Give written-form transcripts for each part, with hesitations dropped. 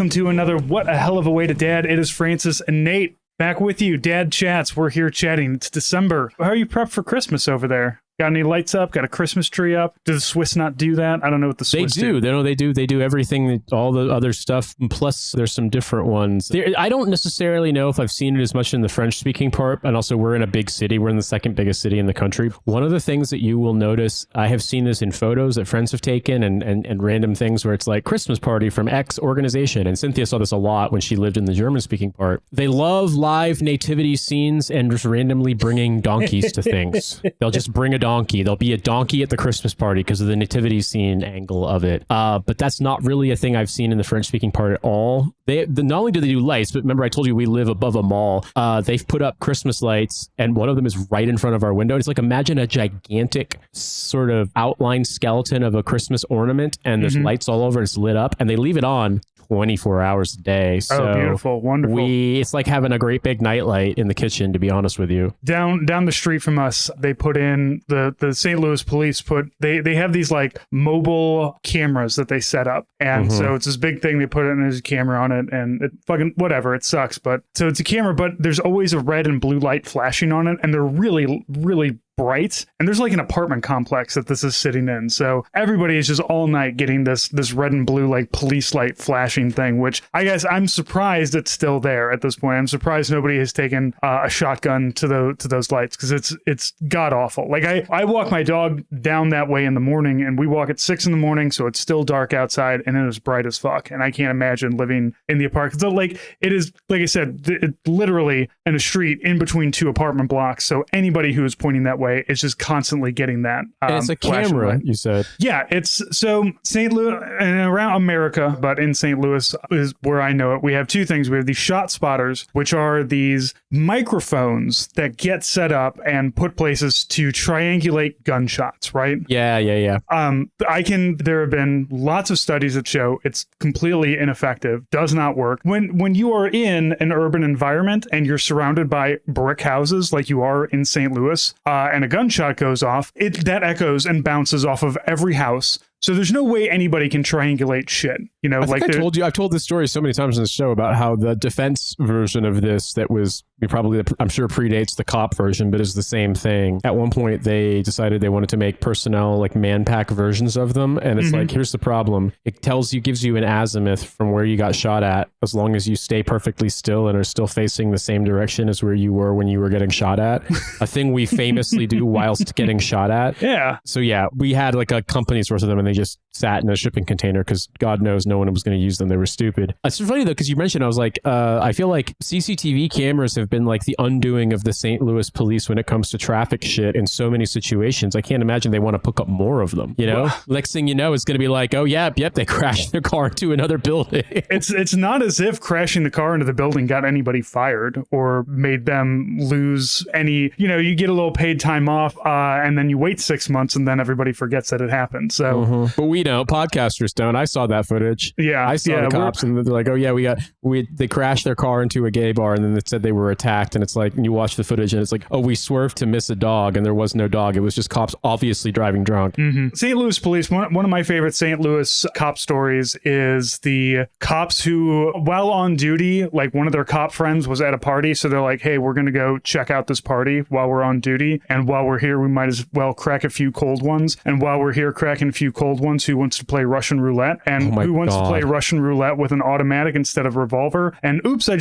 welcome to another What a Hell of a Way to Dad. It is Francis and Nate back with you. Dad Chats. We're here chatting. It's December. How are you prepped for Christmas over there? Got any lights up? Got a Christmas tree up? Do the Swiss not do that? I don't know what the Swiss do. They do everything, all the other stuff. Plus, there's some different ones. I don't necessarily know if I've seen it as much in the French-speaking part. And also, we're in a big city. We're in the second biggest city in the country. One of the things that you will notice, I have seen this in photos that friends have taken and random things where it's like Christmas party from X organization. And Cynthia saw this a lot when she lived in the German-speaking part. They love live nativity scenes and just randomly bringing donkeys to things. They'll just bring a donkey. There'll be a donkey at the Christmas party because of the nativity scene angle of it. But that's not really a thing I've seen in the French-speaking part at all. Not only do they do lights, but remember I told you we live above a mall. They've put up Christmas lights, and one of them is right in front of our window. It's like, imagine a gigantic sort of outline skeleton of a Christmas ornament, and there's lights all over. It's lit up, and they leave it on 24 hours a day. So beautiful, wonderful. It's like having a great big nightlight in the kitchen, to be honest with you. Down the street from us, they put in the St. Louis police they have these like mobile cameras that they set up, and so it's this big thing. They put it and there's a camera on it, and it fucking whatever. It sucks, but so it's a camera, but there's always a red and blue light flashing on it, and they're really, really bright, and there's like an apartment complex that this is sitting in, so everybody is just all night getting this red and blue like police light flashing thing, which I guess I'm surprised it's still there at this point. I'm surprised nobody has taken a shotgun to those lights, because it's god awful. Like I walk my dog down that way in the morning, and we walk at 6 a.m, so it's still dark outside and it is bright as fuck, and I can't imagine living in the apartment. So like it is, like I said, it literally in a street in between two apartment blocks, so anybody who is pointing that way, it's just constantly getting that. And it's a camera, you said. Yeah, it's so St. Louis and around America, but in St. Louis is where I know it. We have two things. We have these shot spotters, which are these microphones that get set up and put places to triangulate gunshots, right? Yeah. There have been lots of studies that show it's completely ineffective, does not work. When you are in an urban environment and you're surrounded by brick houses like you are in St. Louis, and a gunshot goes off, that echoes and bounces off of every house. So there's no way anybody can triangulate shit. You know, I've told this story so many times in the show about how the defense version of this that was I'm sure predates the cop version, but is the same thing. At one point, they decided they wanted to make personnel like man-pack versions of them. And it's like, here's the problem. It gives you an azimuth from where you got shot at, as long as you stay perfectly still and are still facing the same direction as where you were when you were getting shot at. A thing we famously do whilst getting shot at. Yeah. So yeah, we had like a company's worth of them, and they just sat in a shipping container because God knows no one was going to use them. They were stupid. It's funny though, because you mentioned, I was like, I feel like CCTV cameras have been like the undoing of the St. Louis police when it comes to traffic shit in so many situations. I can't imagine they want to pick up more of them, you know? Well, next thing you know, it's going to be like, oh yep, they crashed their car into another building. It's not as if crashing the car into the building got anybody fired or made them lose any, you get a little paid time off and then you wait 6 months and then everybody forgets that it happened. So, but we don't, podcasters don't. I saw that footage. Yeah. I saw the cops and they're like, oh yeah, they crashed their car into a gay bar, and then they said they were attacked. And it's like, and you watch the footage and it's like, oh, we swerved to miss a dog, and there was no dog. It was just cops obviously driving drunk. St. Louis police, one of my favorite St. Louis cop stories is the cops who, while on duty, like one of their cop friends was at a party. So they're like, hey, we're going to go check out this party while we're on duty. And while we're here, we might as well crack a few cold ones. And while we're here cracking a few cold ones, who wants to play Russian roulette? And who wants to play Russian roulette with an automatic instead of revolver? And oops, I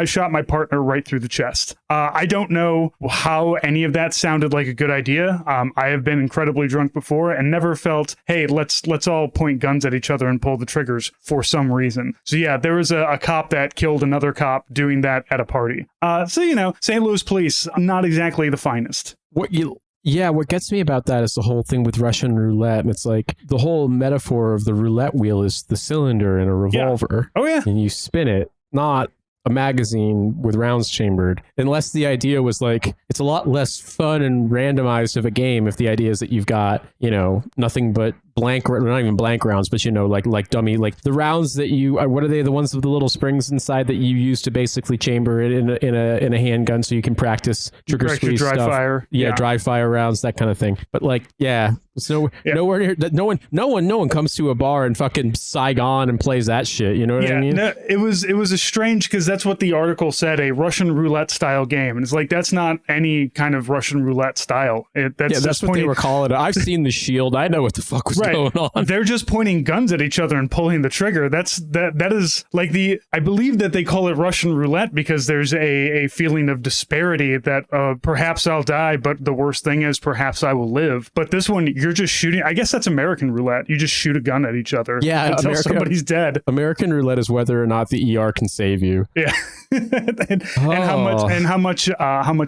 shot my partner right through the chest. I don't know how any of that sounded like a good idea. I have been incredibly drunk before and never felt, hey, let's all point guns at each other and pull the triggers for some reason. So yeah, there was a cop that killed another cop doing that at a party. So St. Louis police, not exactly the finest. What gets me about that is the whole thing with Russian roulette. And it's like the whole metaphor of the roulette wheel is the cylinder in a revolver. Yeah. Oh yeah. And you spin it, not a magazine with rounds chambered, unless the idea was like, it's a lot less fun and randomized of a game if the idea is that you've got, nothing but blank, not even blank rounds, but like dummy, like the rounds that what are they? The ones with the little springs inside that you use to basically chamber it in a handgun so you can practice trigger squeeze dry stuff. fire. Yeah, dry fire rounds, that kind of thing. But like, so nowhere near that. No one comes to a bar in fucking Saigon and plays that shit. You know what I mean? No, it was a strange, because that's what the article said, a Russian roulette style game, and it's like that's not any kind of Russian roulette style. That's what they were calling it. I've seen The Shield. I know what the fuck was going on. They're just pointing guns at each other and pulling the trigger. That is like I believe that they call it Russian roulette because there's a feeling of disparity that perhaps I'll die, but the worst thing is perhaps I will live. But this one, you're just shooting. I guess that's American roulette. You just shoot a gun at each other until somebody's dead. American roulette is whether or not the ER can save you. Yeah. and how much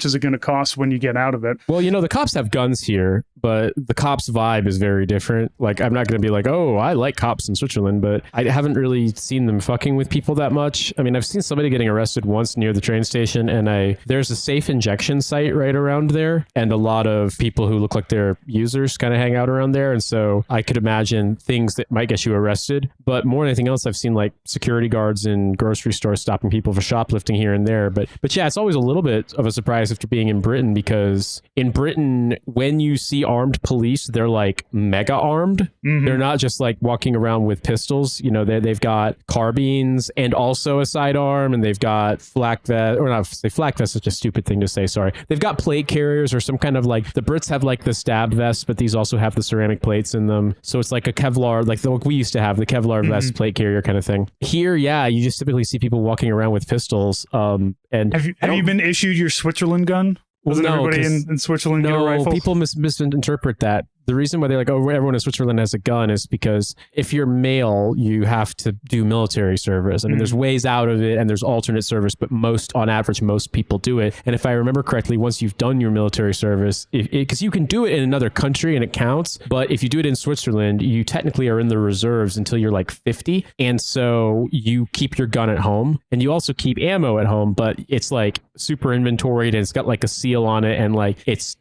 is it going to cost when you get out of it? Well, the cops have guns here, but the cops vibe is very different. Like, I'm not going to be like, oh, I like cops in Switzerland, but I haven't really seen them fucking with people that much. I mean, I've seen somebody getting arrested once near the train station, and there's a safe injection site right around there, and a lot of people who look like they're users kind of hang out around there, and so I could imagine things that might get you arrested. But more than anything else, I've seen like security guards in grocery stores stopping people for shoplifting here and there. But yeah, it's always a little bit of a surprise after being in Britain, because in Britain, when you see armed police, they're like mega armed. Mm-hmm. They're not just like walking around with pistols. They've got carbines and also a sidearm, and they've got flak vest, or not say flak vest, such a stupid thing to say, sorry. They've got plate carriers or some kind of like, the Brits have like the stab vest, but these also have the ceramic plates in them. So it's like a Kevlar, like we used to have the Kevlar vest plate carrier kind of thing. Here, you just typically see people walking around with pistols. And have you been issued your Switzerland gun? Doesn't everybody in Switzerland get a rifle? No, people misinterpret that. The reason why they're like, oh, everyone in Switzerland has a gun is because if you're male, you have to do military service. I mean, there's ways out of it and there's alternate service, but on average, most people do it. And if I remember correctly, once you've done your military service, because you can do it in another country and it counts, but if you do it in Switzerland, you technically are in the reserves until you're like 50. And so you keep your gun at home and you also keep ammo at home, but it's like super inventoried and it's got like a seal on it. And like,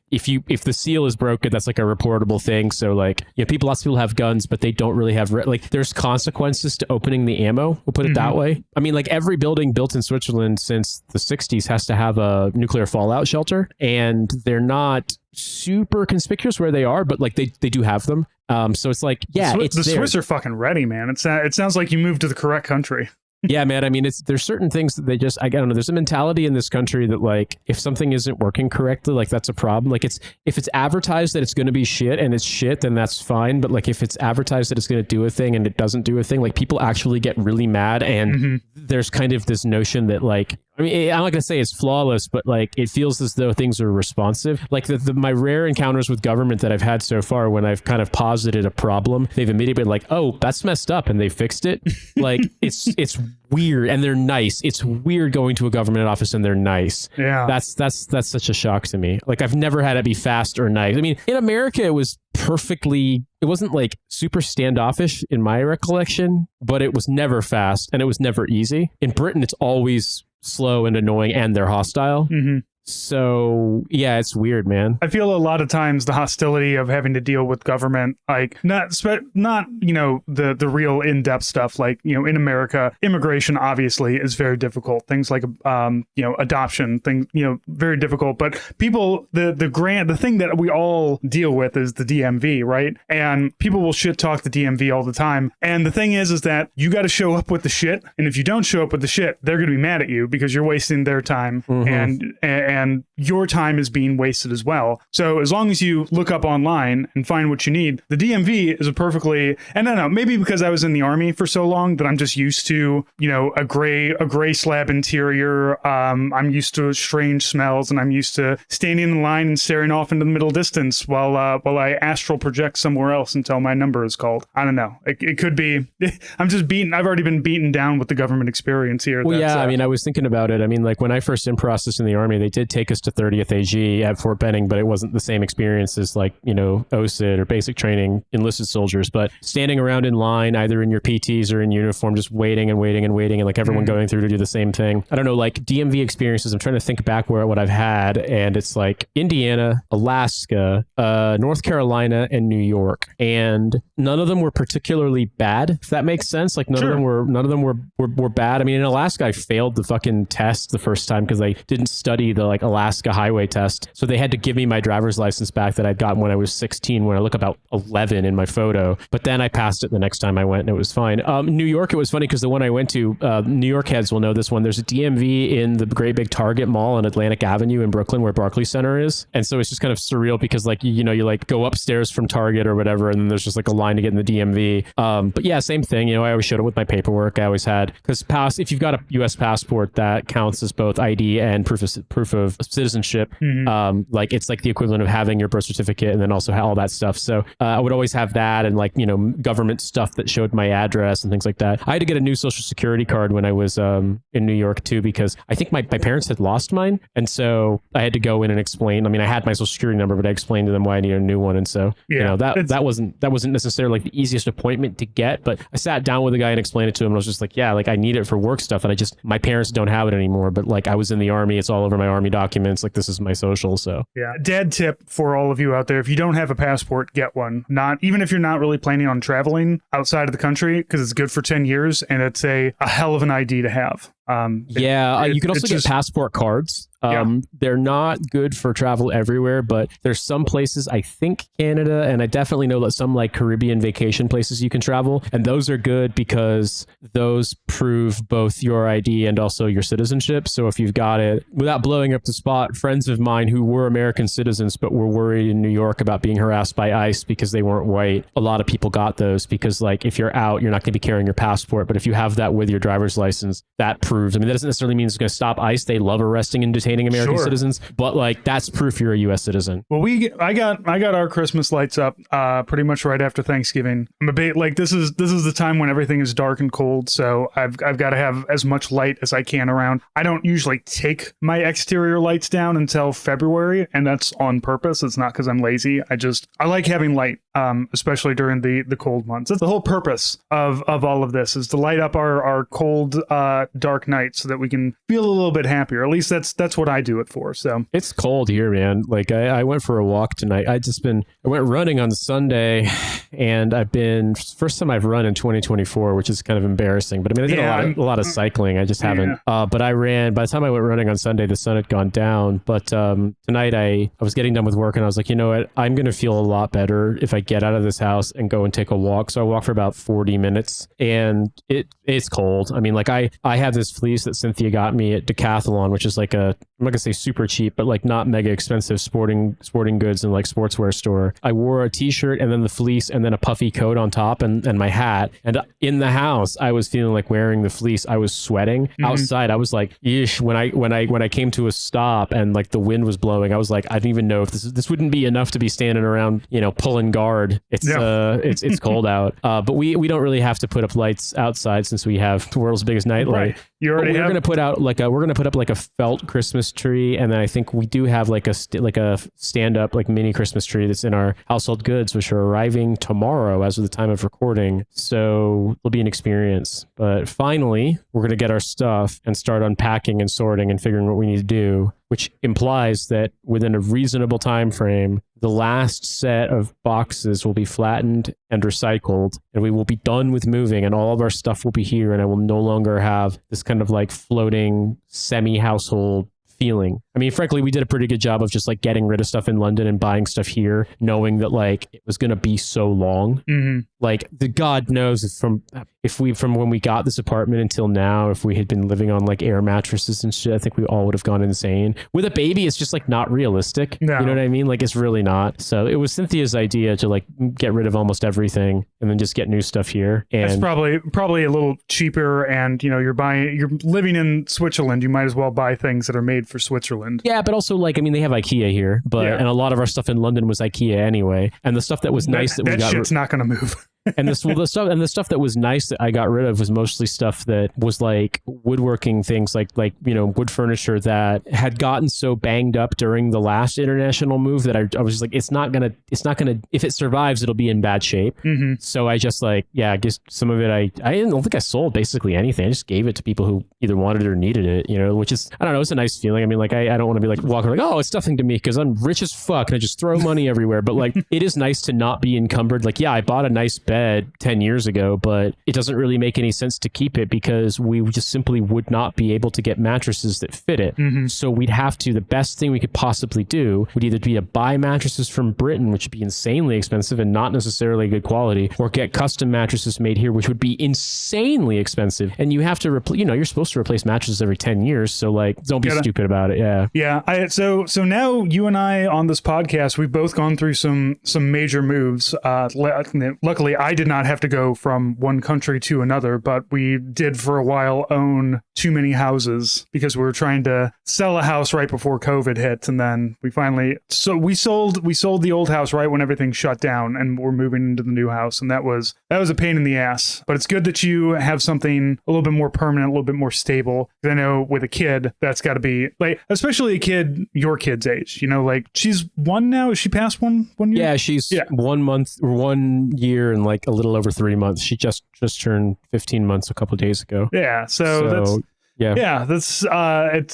if the seal is broken, that's like a reportable thing. So like, lots of people have guns, but they don't really have there's consequences to opening the ammo. We'll put it that way. I mean, like every building built in Switzerland since the 60s has to have a nuclear fallout shelter, and they're not super conspicuous where they are, but like they do have them. So it's like, the Swiss are fucking ready, man. It sounds like you moved to the correct country. Yeah, man. I mean, there's certain things that I don't know. There's a mentality in this country that like, if something isn't working correctly, like that's a problem. Like if it's advertised that it's going to be shit and it's shit, then that's fine. But like if it's advertised that it's going to do a thing and it doesn't do a thing, like people actually get really mad. And there's kind of this notion that like, I mean, I'm not going to say it's flawless, but like it feels as though things are responsive. Like my rare encounters with government that I've had so far, when I've kind of posited a problem, they've immediately been like, oh, that's messed up, and they fixed it. Like it's weird, and they're nice. It's weird going to a government office and they're nice. Yeah, that's such a shock to me. Like I've never had it be fast or nice. I mean, in America, it was perfectly. It wasn't like super standoffish in my recollection, but it was never fast and it was never easy. In Britain, it's always slow and annoying, and they're hostile. So yeah, it's weird, man. I feel a lot of times the hostility of having to deal with government, like not the real in-depth stuff, like in America, immigration obviously is very difficult. Things like adoption, things very difficult. But people, the thing that we all deal with is the DMV, right? And people will shit talk the DMV all the time. And the thing is that you got to show up with the shit, and if you don't show up with the shit, they're going to be mad at you because you're wasting their time and your time is being wasted as well. So as long as you look up online and find what you need, the DMV is a perfectly, and I don't know, maybe because I was in the army for so long that I'm just used to, a gray slab interior. I'm used to strange smells, and I'm used to standing in line and staring off into the middle distance while I astral project somewhere else until my number is called. I don't know. It could be, I've already been beaten down with the government experience here. Well, I mean, I was thinking about it. I mean, like when I first in process in the army, they did did take us to 30th AG at Fort Benning, but it wasn't the same experience as like, OSID or basic training enlisted soldiers. But standing around in line, either in your PTs or in uniform, just waiting and waiting and waiting, and like everyone going through to do the same thing. I don't know, like DMV experiences. I'm trying to think back what I've had, and it's like Indiana, Alaska, North Carolina, and New York, and none of them were particularly bad. If that makes sense, like none of them were bad. I mean, in Alaska, I failed the fucking test the first time because I didn't study the like Alaska highway test, so they had to give me my driver's license back that I'd gotten when I was 16, when I look about 11 in my photo. But then I passed it the next time I went, and it was fine. New York, it was funny because the one I went to, New York heads will know this one. There's a DMV in the great big Target mall on Atlantic Avenue in Brooklyn where Barclays Center is. And so it's just kind of surreal because like, you like go upstairs from Target or whatever, and then there's just like a line to get in the DMV. But yeah, same thing. I always showed up with my paperwork. I always had, because if you've got a US passport, that counts as both ID and proof of citizenship. Like it's like the equivalent of having your birth certificate and then also all that stuff. So I would always have that, and like, government stuff that showed my address and things like that. I had to get a new social security card when I was in New York too, because I think my parents had lost mine. And so I had to go in and explain. I mean, I had my social security number, but I explained to them why I needed a new one. And so, that wasn't necessarily like the easiest appointment to get, but I sat down with a guy and explained it to him. And I was just like, yeah, like I need it for work stuff. And my parents don't have it anymore, but like I was in the Army. It's all over my Army documents. Like this is my social. So yeah. Dad tip for all of you out there. If you don't have a passport, get one. Even if you're not really planning on traveling outside of the country, because it's good for 10 years and it's a hell of an ID to have. You can also get passport cards. They're not good for travel everywhere, but there's some places, I think Canada, and I definitely know that some like Caribbean vacation places you can travel, and those are good because those prove both your ID and also your citizenship. So if you've got it, without blowing up the spot, friends of mine who were American citizens but were worried in New York about being harassed by ICE because they weren't white, a lot of people got those because like if you're out, you're not going to be carrying your passport, but if you have that with your driver's license, that proves. I mean, that doesn't necessarily mean it's going to stop ICE. They love arresting and detaining American citizens, but like that's proof you're a U.S. citizen. Well, I got our Christmas lights up pretty much right after Thanksgiving. I'm a bit like this is the time when everything is dark and cold, so I've got to have as much light as I can around. I don't usually take my exterior lights down until February, and that's on purpose. It's not because I'm lazy. I like having light, especially during the cold months. That's the whole purpose of all of this, is to light up our cold, dark night so that we can feel a little bit happier. At least that's what I do it for. So it's cold here, man. Like I went for a walk tonight. I went running on Sunday, and first time I've run in 2024, which is kind of embarrassing. But I mean, I did a lot of cycling. I just haven't. But I ran. By the time I went running on Sunday, the sun had gone down. But tonight I was getting done with work, and I was like, you know what? I'm going to feel a lot better if I get out of this house and go and take a walk. So I walked for about 40 minutes, and it's cold. I mean, like I have this fleece that Cynthia got me at Decathlon, which is like I'm not gonna say super cheap, but like not mega expensive sporting goods and like sportswear store. I wore a t-shirt and then the fleece and then a puffy coat on top and my hat. And in the house, I was feeling like wearing the fleece. I was sweating. Outside, I was like, yeesh. When I came to a stop and like the wind was blowing, I was like, I didn't even know if this wouldn't be enough to be standing around, pulling guard. It's cold out. But we don't really have to put up lights outside since we have the world's biggest nightlight. Right. We're going to put up like a felt Christmas tree, and then I think we do have like a stand up like mini Christmas tree that's in our household goods, which are arriving tomorrow as of the time of recording. So it'll be an experience. But finally, we're going to get our stuff and start unpacking and sorting and figuring what we need to do, which implies that within a reasonable time frame, the last set of boxes will be flattened and recycled, and we will be done with moving, and all of our stuff will be here, and I will no longer have this kind of like floating semi-household feeling. I mean, frankly, we did a pretty good job of just like getting rid of stuff in London and buying stuff here, knowing that like it was going to be so long. Like the God knows from when we got this apartment until now, if we had been living on like air mattresses and shit, I think we all would have gone insane. With a baby, it's just like not realistic. No. You know what I mean? Like it's really not. So it was Cynthia's idea to like get rid of almost everything and then just get new stuff here. And it's probably a little cheaper. And you're living in Switzerland, you might as well buy things that are made for Switzerland. Yeah, but also like, I mean, they have IKEA here, and a lot of our stuff in London was IKEA anyway. And the stuff that was nice that we got. That shit's not going to move. And the stuff that was nice that I got rid of was mostly stuff that was like woodworking things, like wood furniture that had gotten so banged up during the last international move that I was just like, it's not gonna if it survives, it'll be in bad shape. Mm-hmm. So I just I guess some of it I don't think I sold basically anything. I just gave it to people who either wanted it or needed it, which is, I don't know, it's a nice feeling. I mean, like I don't want to be like walking like, oh, it's nothing to me because I'm rich as fuck and I just throw money everywhere. But like, it is nice to not be encumbered. Like, yeah, I bought a nice bed 10 years ago, but it doesn't really make any sense to keep it because we just simply would not be able to get mattresses that fit it. Mm-hmm. So we'd have to, the best thing we could possibly do would either be to buy mattresses from Britain, which would be insanely expensive and not necessarily good quality, or get custom mattresses made here, which would be insanely expensive. And you have to replace, you're supposed to replace mattresses every 10 years. So like, don't be stupid about it. Yeah. Yeah. So now you and I on this podcast, we've both gone through some major moves. Luckily, I did not have to go from one country to another, but we did for a while own too many houses because we were trying to sell a house right before COVID hit. And then we finally, we sold the old house right when everything shut down and we're moving into the new house. And that was a pain in the ass, but it's good that you have something a little bit more permanent, a little bit more stable. I know with a kid, that's got to be like, especially a kid your kid's age, like she's 1 now. Is she past 1 year? Yeah, she's 1 month or 1 year and like a little over 3 months. She just turned 15 months a couple of days ago. Yeah. So that's... Yeah, that's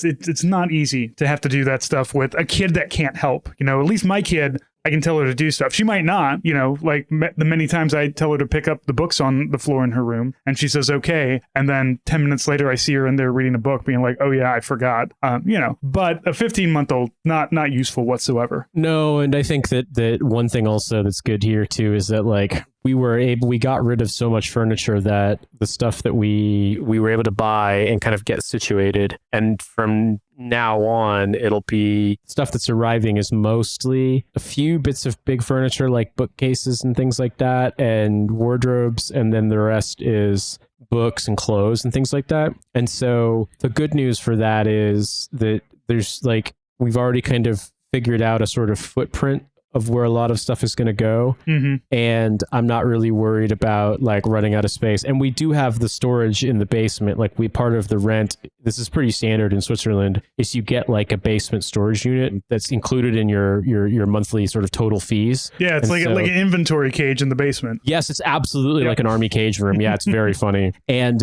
it's not easy to have to do that stuff with a kid that can't help. At least my kid, I can tell her to do stuff. She might not, like the many times I tell her to pick up the books on the floor in her room and she says, okay. And then 10 minutes later, I see her in there reading a book being like, oh yeah, I forgot, but a 15-month-old, not useful whatsoever. No. And I think that one thing also that's good here too, is that like, we got rid of so much furniture that the stuff that we were able to buy and kind of get situated. And from now on, it'll be stuff that's arriving is mostly a few bits of big furniture like bookcases and things like that and wardrobes. And then the rest is books and clothes and things like that. And so the good news for that is that there's like, we've already kind of figured out a sort of footprint of where a lot of stuff is going to go. Mm-hmm. And I'm not really worried about like running out of space. And we do have the storage in the basement. Like part of the rent, this is pretty standard in Switzerland, is you get like a basement storage unit that's included in your monthly sort of total fees. Yeah, it's like an inventory cage in the basement. Yes, it's absolutely like an army cage room. Yeah, it's very funny. And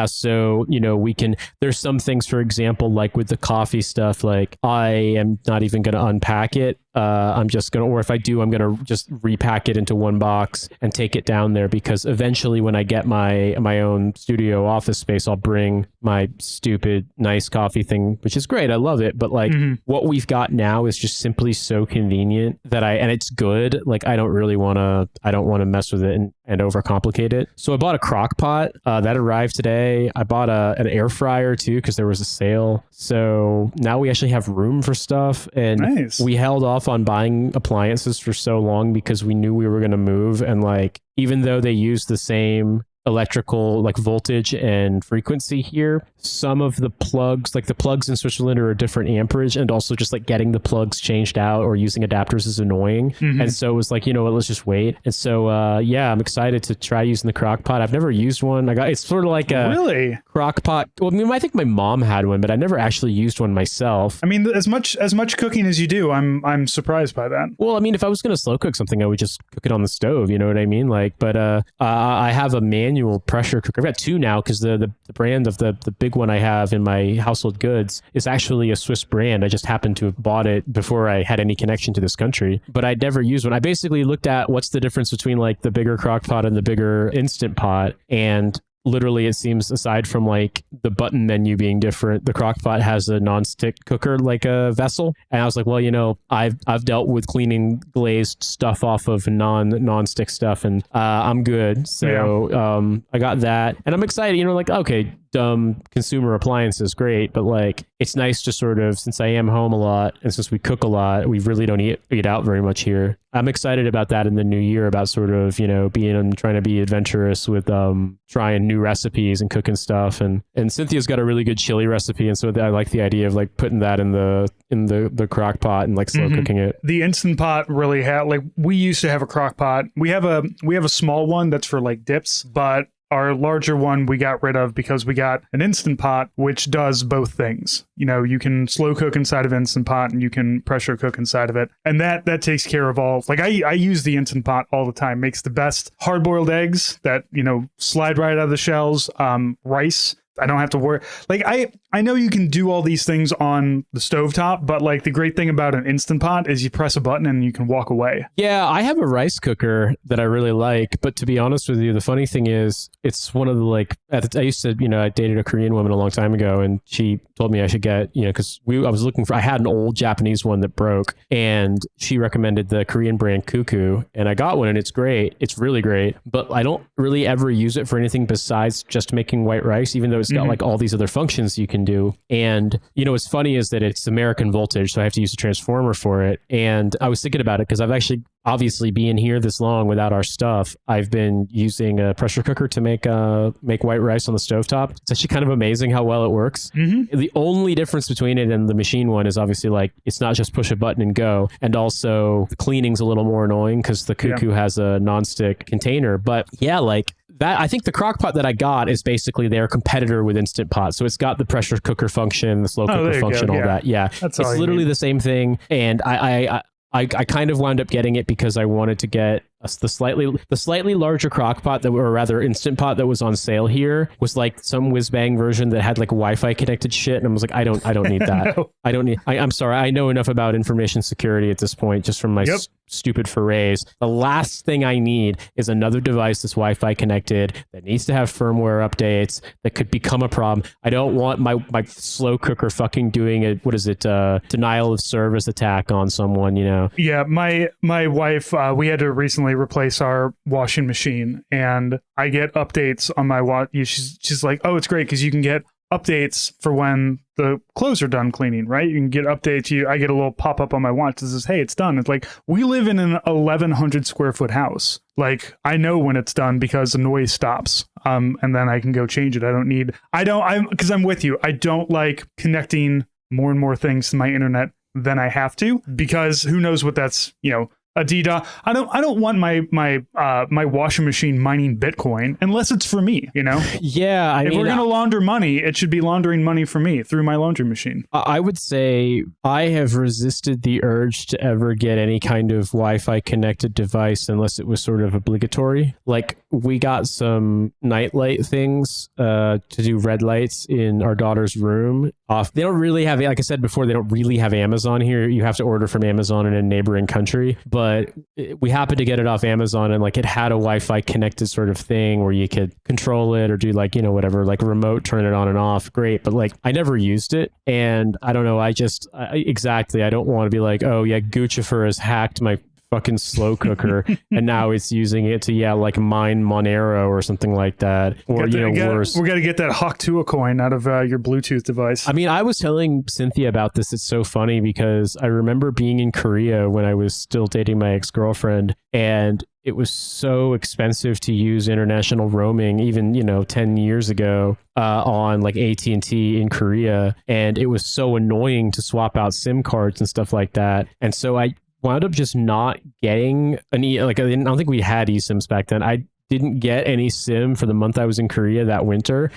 so, there's some things, for example, like with the coffee stuff, like I am not even going to unpack it. I'm just going to, or if I do, I'm going to just repack it into one box and take it down there because eventually when I get my own studio office space, I'll bring my stupid, nice coffee thing, which is great. I love it. But like what we've got now is just simply so convenient that and it's good. Like I don't want to mess with it and overcomplicate it. So I bought a crock pot that arrived today. I bought an air fryer too, because there was a sale. So now we actually have room for stuff. And nice. We held off on buying appliances for so long because we knew we were going to move. And like, even though they use the same electrical like voltage and frequency here, some of the plugs, like the plugs in Switzerland, are a different amperage, and also just like getting the plugs changed out or using adapters is annoying. And so it was like, let's just wait. And so I'm excited to try using the crock pot. I've never used one. It's sort of like a really crock pot. Well, I think my mom had one, but I never actually used one myself. I mean, as much cooking as you do, I'm surprised by that. Well, I mean, if I was going to slow cook something, I would just cook it on the stove, you know what I mean? Like, but I have a manual pressure cooker. I've got two now because the brand of the big one I have in my household goods is actually a Swiss brand. I just happened to have bought it before I had any connection to this country, but I'd never used one. I basically looked at what's the difference between like the bigger crock pot and the bigger instant pot, and literally it seems, aside from like the button menu being different, the crock pot has a non-stick cooker like a vessel. And I was like, well, I've dealt with cleaning glazed stuff off of non-stick stuff, and I'm good. So I got that, and I'm excited, like, okay, dumb consumer appliances, great. But like, it's nice to sort of, since I am home a lot and since we cook a lot, we really don't eat out very much here. I'm excited about that in the new year, about sort of, trying to be adventurous with trying new recipes and cooking stuff. And Cynthia's got a really good chili recipe. And so I like the idea of like putting that in the crock pot and like slow cooking it. The Instant Pot really we used to have a crock pot. We have a small one that's for like dips, but our larger one we got rid of because we got an Instant Pot, which does both things. You can slow cook inside of Instant Pot and you can pressure cook inside of it. And that takes care of all. Like I use the Instant Pot all the time. Makes the best hard-boiled eggs that, slide right out of the shells. Rice. I don't have to worry. Like I know you can do all these things on the stovetop, but like the great thing about an Instant Pot is you press a button and you can walk away. Yeah, I have a rice cooker that I really like, but to be honest with you, the funny thing is it's one of the I used to, I dated a Korean woman a long time ago and she told me I should get, because I had an old Japanese one that broke and she recommended the Korean brand Cuckoo and I got one and it's great. It's really great, but I don't really ever use it for anything besides just making white rice, even though it's got like all these other functions you can do. And what's funny is that it's American voltage, so I have to use a transformer for it. And I was thinking about it because I've actually, obviously being here this long without our stuff, I've been using a pressure cooker to make white rice on the stovetop. It's actually kind of amazing how well it works. The only difference between it and the machine one is obviously like it's not just push a button and go, and also the cleaning's a little more annoying because the Cuckoo has a nonstick container. But yeah, like that, I think the crock pot that I got is basically their competitor with Instant Pot. So it's got the pressure cooker function, the slow cooker function, all that. Yeah, it's literally the same thing. And I kind of wound up getting it because I wanted to get the slightly larger crock pot or rather Instant Pot that was on sale here was like some whiz bang version that had like Wi-Fi connected shit, and I was like, I don't need that. No. I don't need. I'm sorry, I know enough about information security at this point just from my stupid forays. The last thing I need is another device that's Wi-Fi connected that needs to have firmware updates that could become a problem. I don't want my slow cooker fucking doing a denial of service attack on someone. Yeah, my wife, we had to recently replace our washing machine, and I get updates on my watch. She's like, oh, it's great because you can get updates for when the clothes are done cleaning, right? You can get updates. I get a little pop up on my watch that says, hey, it's done. It's like, we live in an 1,100 square foot house. Like, I know when it's done because the noise stops. And then I can go change it. Because I'm with you. I don't like connecting more and more things to my internet than I have to, because who knows what that's, a DDoS. I don't want my washing machine mining Bitcoin unless it's for me, Yeah, if we're going to launder money, it should be laundering money for me through my laundry machine. I would say I have resisted the urge to ever get any kind of Wi-Fi connected device unless it was sort of obligatory. Like we got some nightlight things to do red lights in our daughter's room. They don't really have, like I said before, they don't really have Amazon here. You have to order from Amazon in a neighboring country, but we happened to get it off Amazon and like it had a Wi-Fi connected sort of thing where you could control it or do like, whatever, like remote turn it on and off. Great. But like I never used it. And I don't know. I don't want to be like, oh yeah, Guccifer has hacked my fucking slow cooker and now it's using it to like mine Monero or something like that, or worse. We're gonna get that Hawk Tuah coin out of your Bluetooth device. I mean, I was telling Cynthia about this. It's so funny because I remember being in Korea when I was still dating my ex-girlfriend, and it was so expensive to use international roaming even 10 years ago on like AT&T in Korea, and it was so annoying to swap out SIM cards and stuff like that. And so I wound up just not getting I don't think we had eSIMs back then. I didn't get any SIM for the month I was in Korea that winter.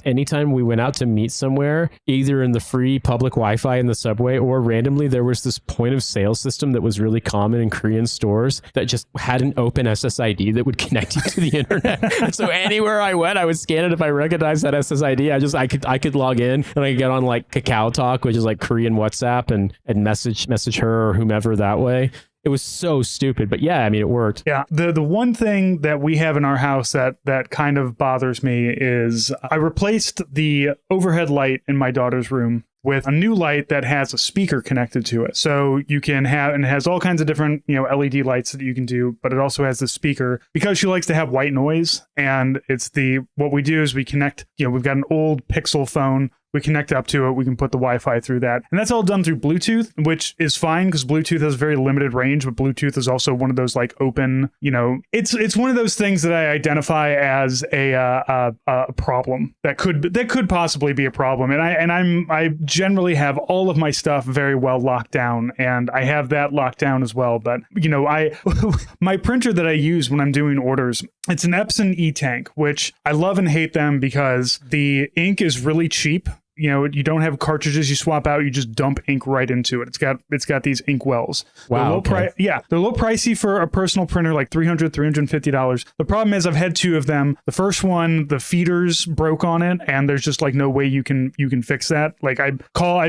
Anytime we went out to meet somewhere, either in the free public Wi-Fi in the subway or randomly, there was this point of sale system that was really common in Korean stores that just had an open SSID that would connect you to the internet. And so anywhere I went, I would scan it. If I recognized that SSID, I could log in and I could get on like Kakao Talk, which is like Korean WhatsApp, and message her or whomever that way. It was so stupid, but yeah, I mean, it worked. Yeah. The one thing that we have in our house that kind of bothers me is I replaced the overhead light in my daughter's room with a new light that has a speaker connected to it. So you can have, and it has all kinds of different, LED lights that you can do, but it also has the speaker because she likes to have white noise. And what we do is we connect, we've got an old Pixel phone. We connect up to it. We can put the Wi-Fi through that. And that's all done through Bluetooth, which is fine because Bluetooth has very limited range, but Bluetooth is also one of those like open, it's one of those things that I identify as a problem that could possibly be a problem. And I generally have all of my stuff very well locked down, and I have that locked down as well. But, my printer that I use when I'm doing orders, it's an Epson E-Tank, which I love and hate them because the ink is really cheap. You don't have cartridges you swap out. You just dump ink right into it. It's got these ink wells. Wow. They're a little pricey for a personal printer, like $300, $350. The problem is I've had two of them. The first one, the feeders broke on it, and there's just like no way you can fix that. Like I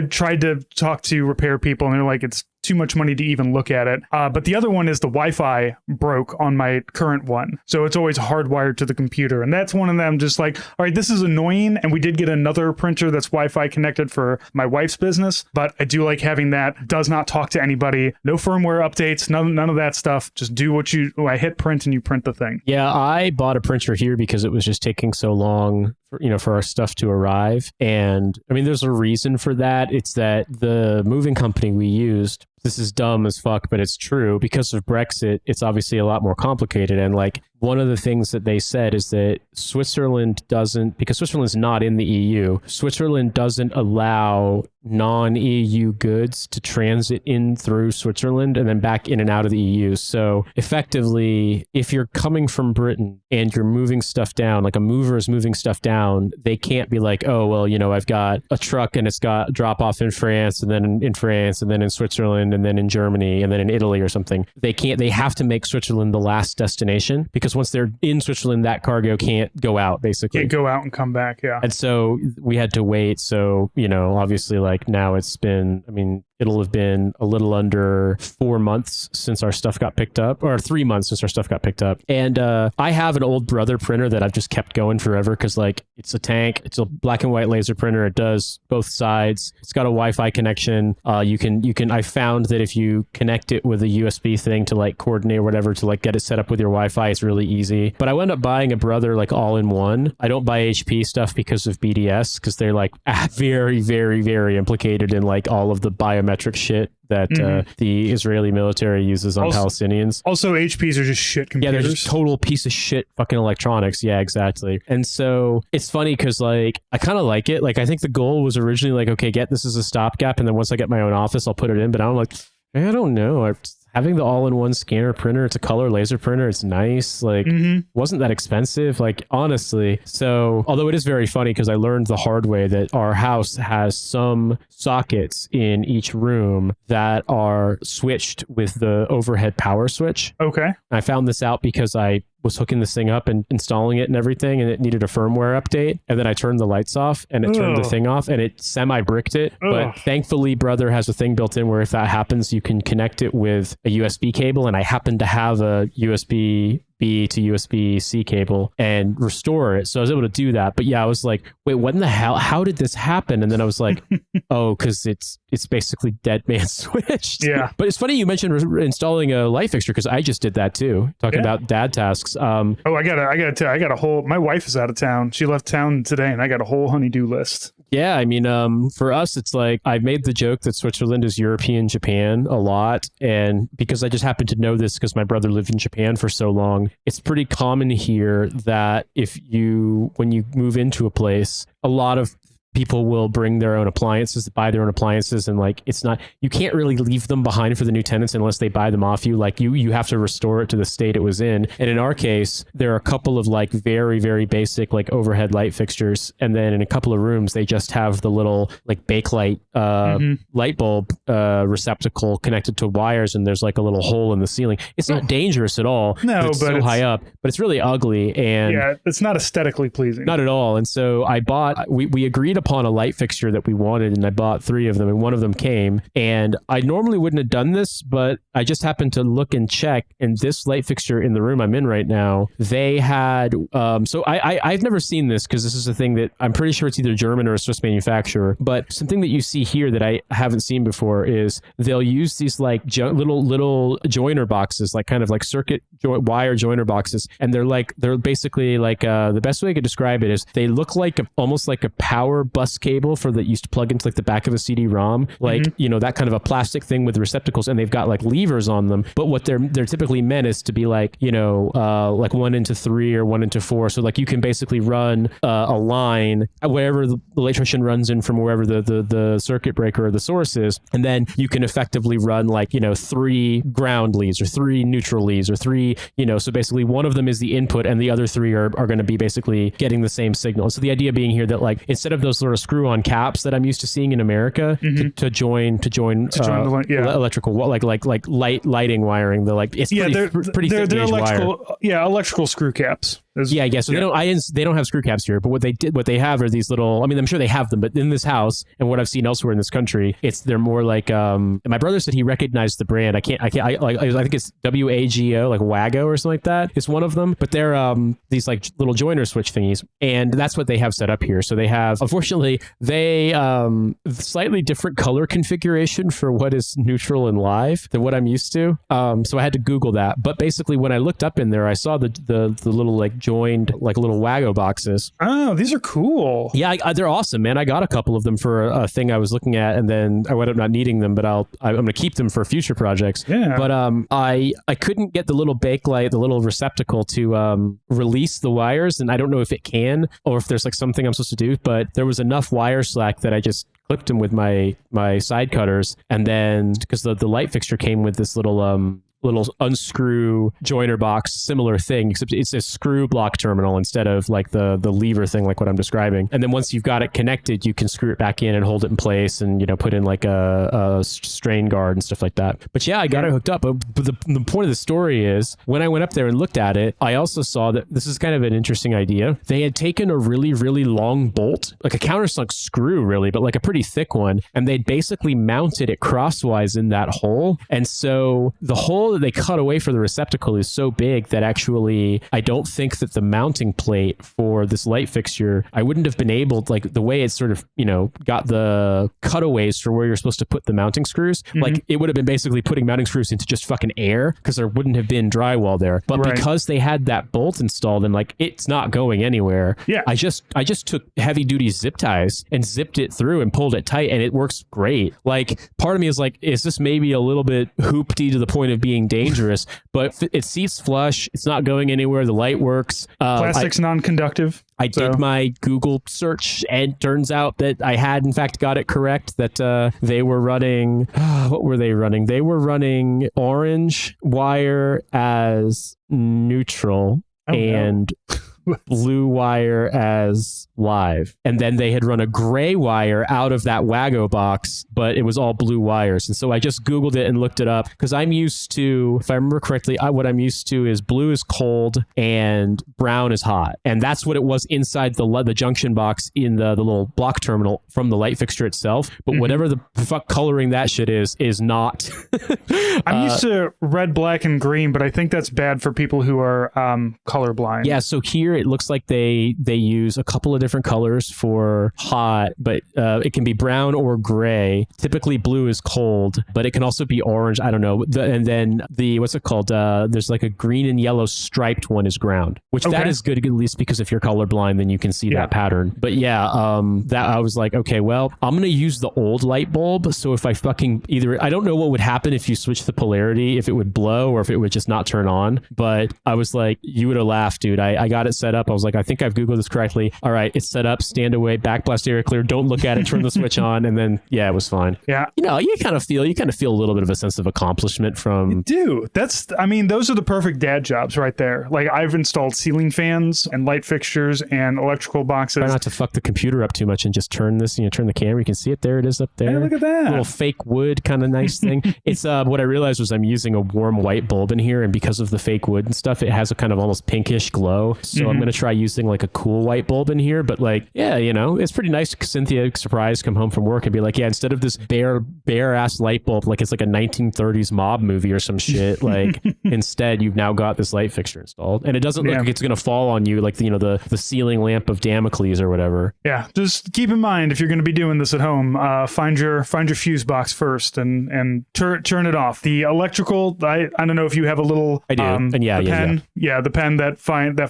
tried to talk to repair people, and they're like, it's too much money to even look at it. But the other one is the Wi-Fi broke on my current one. So it's always hardwired to the computer. And that's one of them just like, all right, this is annoying. And we did get another printer that's Wi-Fi connected for my wife's business. But I do like having that. Does not talk to anybody. No firmware updates. None of that stuff. Just do I hit print and you print the thing. Yeah, I bought a printer here because it was just taking so long for our stuff to arrive. And I mean, there's a reason for that. It's that the moving company we used, this is dumb as fuck, but it's true. Because of Brexit, it's obviously a lot more complicated. And like one of the things that they said is that Switzerland doesn't, because Switzerland's not in the EU, Switzerland doesn't allow non-EU goods to transit in through Switzerland and then back in and out of the EU. So effectively, if you're coming from Britain and you're moving stuff down, like a mover is moving stuff down, they can't be like, oh, well, I've got a truck and it's got drop off in France and then in France and then in Switzerland and then in Germany and then in Italy or something. They have to make Switzerland the last destination because once they're in Switzerland, that cargo can't go out, basically. Can't go out and come back, yeah. And so we had to wait. So, obviously, like now it's been, it'll have been a little under 4 months since our stuff got picked up, or 3 months since our stuff got picked up. And I have an old Brother printer that I've just kept going forever because like it's a tank, it's a black and white laser printer. It does both sides. It's got a Wi-Fi connection. I found that if you connect it with a USB thing to like coordinate or whatever to like get it set up with your Wi-Fi, it's really easy. But I wound up buying a Brother like all in one. I don't buy HP stuff because of BDS because they're like very, very, very implicated in like all of the biometric shit that the Israeli military uses on Palestinians. Also, HPs are just shit computers. Yeah, they're just total piece of shit fucking electronics. Yeah, exactly. And so it's funny because like I kind of like it. Like I think the goal was originally like, okay, this is a stopgap, and then once I get my own office, I'll put it in. But I'm like, I don't know. Having the all-in-one scanner printer, it's a color laser printer. It's nice. Like, wasn't that expensive? Like, honestly. So, although it is very funny because I learned the hard way that our house has some sockets in each room that are switched with the overhead power switch. Okay. I found this out because I was hooking this thing up and installing it and everything, and it needed a firmware update. And then I turned the lights off and it turned the thing off and it semi-bricked it. But thankfully, Brother has a thing built in where if that happens, you can connect it with a USB cable. And I happen to have a USB B to USB-C cable and restore it. So I was able to do that. But yeah, I was like, wait, what in the hell? How did this happen? And then I was like, oh, because it's basically dead man switched. Yeah. But it's funny you mentioned installing a light fixture because I just did that too. Talking about dad tasks. I got a whole, my wife is out of town. She left town today and I got a whole honey-do list. Yeah, I mean, for us, it's like I've made the joke that Switzerland is European Japan a lot. And because I just happen to know this because my brother lived in Japan for so long, it's pretty common here that when you move into a place, a lot of people will bring their own appliances, buy their own appliances, and like you can't really leave them behind for the new tenants unless they buy them off you. Like you have to restore it to the state it was in. And in our case, there are a couple of like very, very basic like overhead light fixtures, and then in a couple of rooms they just have the little like bakelite light bulb receptacle connected to wires, and there's like a little hole in the ceiling. It's not dangerous at all. No, but it's so high up, but it's really ugly, and yeah, it's not aesthetically pleasing. Not at all. And so we agreed upon a light fixture that we wanted, and I bought 3 of them, and one of them came. And I normally wouldn't have done this, but I just happened to look and check, and this light fixture in the room I'm in right now, they had, so I've never seen this, because this is a thing that I'm pretty sure it's either German or a Swiss manufacturer, but something that you see here that I haven't seen before is they'll use these like little joiner boxes, like kind of like circuit wire joiner boxes, and they're basically like the best way I could describe it is they look like almost like a power bus cable for that used to plug into like the back of a CD-ROM, like that kind of a plastic thing with receptacles, and they've got like levers on them. But what they're typically meant is to be like like 1 into 3 or 1 into 4, so like you can basically run a line wherever the electrician runs in from wherever the circuit breaker or the source is, and then you can effectively run like 3 ground leads or 3 neutral leads or 3 so basically one of them is the input and the other 3 are going to be basically getting the same signal. So the idea being here that like instead of those sort of screw-on caps that I'm used to seeing in America to join electrical like lighting wiring, it's pretty thick gauge electrical wire. Electrical screw caps. So they don't have screw caps here, but what they have are these little, I mean, I'm sure they have them, but in this house and what I've seen elsewhere in this country, they're more like my brother said he recognized the brand. I think it's WAGO, like Wago or something like that. It's one of them, but they're these like little joiner switch thingies, and that's what they have set up here. So they have, unfortunately, slightly different color configuration for what is neutral and live than what I'm used to. So I had to Google that, but basically when I looked up in there, I saw the little like joined like little Wago boxes. Oh, these are cool. Yeah, they're awesome, man. I got a couple of them for a thing I was looking at, and then I wound up not needing them, but I'm going to keep them for future projects. Yeah. But I couldn't get the little bakelite, the little receptacle to release the wires, and I don't know if it can or if there's like something I'm supposed to do, but there was enough wire slack that I just clipped them with my side cutters, and then because the light fixture came with this little unscrew joiner box, similar thing, except it's a screw block terminal instead of like the lever thing like what I'm describing. And then once you've got it connected, you can screw it back in and hold it in place and put in like a strain guard and stuff like that. But yeah, I got it hooked up. But the point of the story is when I went up there and looked at it, I also saw that this is kind of an interesting idea. They had taken a really, really long bolt, like a countersunk screw really, but like a pretty thick one, and they'd basically mounted it crosswise in that hole. And so the hole that they cut away for the receptacle is so big that actually I don't think that the mounting plate for this light fixture, I wouldn't have been able, like the way it's sort of got the cutaways for where you're supposed to put the mounting screws, like it would have been basically putting mounting screws into just fucking air because there wouldn't have been drywall there. But because they had that bolt installed and like it's not going anywhere, I just took heavy duty zip ties and zipped it through and pulled it tight, and it works great. Like part of me is like, is this maybe a little bit hoopty to the point of being dangerous, but it seats flush, it's not going anywhere, the light works. Plastic's non-conductive. I did my Google search, and turns out that I had in fact got it correct, that they were running what were they running? They were running orange wire as neutral and blue wire as live, and then they had run a gray wire out of that Wago box, but it was all blue wires. And so I just Googled it and looked it up, because I'm used to, if I remember correctly, what I'm used to is blue is cold and brown is hot, and that's what it was inside the junction box in the little block terminal from the light fixture itself. But whatever the fuck coloring that shit is not. I'm used to red, black, and green, but I think that's bad for people who are colorblind. Yeah, so here it looks like they use a couple of different colors for hot, but it can be brown or gray. Typically blue is cold, but it can also be orange. I don't know. And then what's it called? There's like a green and yellow striped one is ground, which that is good, at least because if you're colorblind, then you can see that pattern. But yeah, that I was like, okay, well, I'm going to use the old light bulb. So if I fucking I don't know what would happen if you switch the polarity, if it would blow or if it would just not turn on. But I was like, you would have laughed, dude. I got it set up. I was like, I think I've Googled this correctly. All right, it's set up, stand away, backblast area clear, don't look at it, turn the switch on, and then it was fine. Yeah. You kind of feel a little bit of a sense of accomplishment from... You do. Those are the perfect dad jobs right there. Like, I've installed ceiling fans and light fixtures and electrical boxes. Try not to fuck the computer up too much and just turn this, turn the camera. You can see it there. It is up there. Hey, look at that. Little fake wood kind of nice thing. It's what I realized was I'm using a warm white bulb in here, and because of the fake wood and stuff, it has a kind of almost pinkish glow. So I'm going to try using like a cool white bulb in here. But like, yeah, you know, it's pretty nice. Cynthia surprise come home from work and be like, yeah, instead of this bare ass light bulb, like it's like a 1930s mob movie or some shit, like instead you've now got this light fixture installed, and it doesn't look like it's going to fall on you like, you know, the ceiling lamp of Damocles or whatever. Yeah, just keep in mind, if you're going to be doing this at home, find your fuse box first and turn it off. The electrical, I don't know if you have a little I do. And the pen that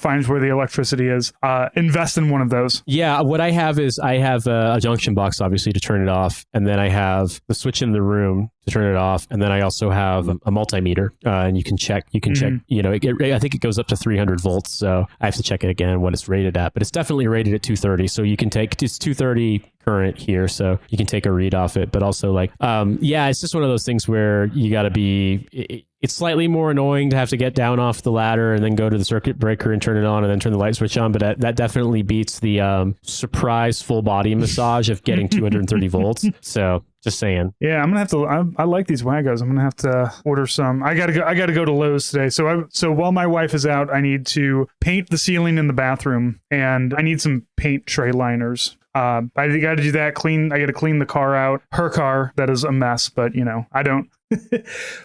finds where the electricity is. Invest in one of those. Yeah, what I have is I have a junction box, obviously, to turn it off, and then I have the switch in the room to turn it off, and then I also have a multimeter, and you can check. You know, I think it goes up to 300 volts, so I have to check it again what it's rated at, but it's definitely rated at 230, so you can take, it's 230 current here, so you can take a read off it. But also, like, yeah, it's just one of those things where you got to be. It's slightly more annoying to have to get down off the ladder and then go to the circuit breaker and turn it on and then turn the light switch on. But that definitely beats the surprise full body massage of getting 230 volts. So just saying. Yeah, I'm gonna have to. I like these Wagos. I'm gonna have to order some. I gotta go to Lowe's today. So while my wife is out, I need to paint the ceiling in the bathroom, and I need some paint tray liners. I got to do that. I got to clean the car out. Her car, that is a mess, but you know, I don't.